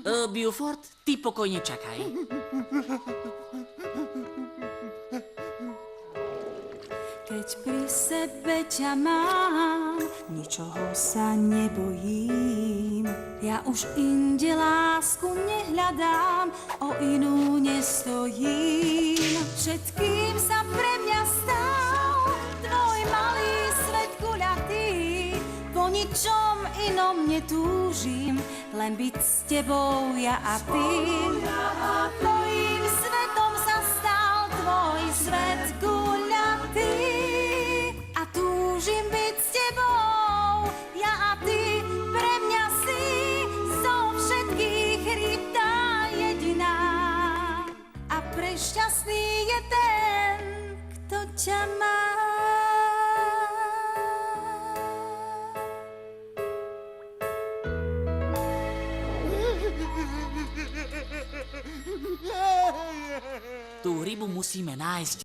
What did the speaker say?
Buford, ty pokojne čakaj. Keď pri sebe ťa mám, ničoho sa nebojím. Ja už inde lásku nehľadám, o inú nestojím. Všetkým sa pre mňa stal tvoj malý svet guľatý. Po ničom inom netúžim, len byť s tebou ja a ty. Mojím svetom sa stal tvoj svet guľatý. A túžim byť s tebou, ja a ty, pre mňa si zo všetkých rýb tá jediná. A prešťastný je ten, kto ťa má. Tú rybu musíme nájsť.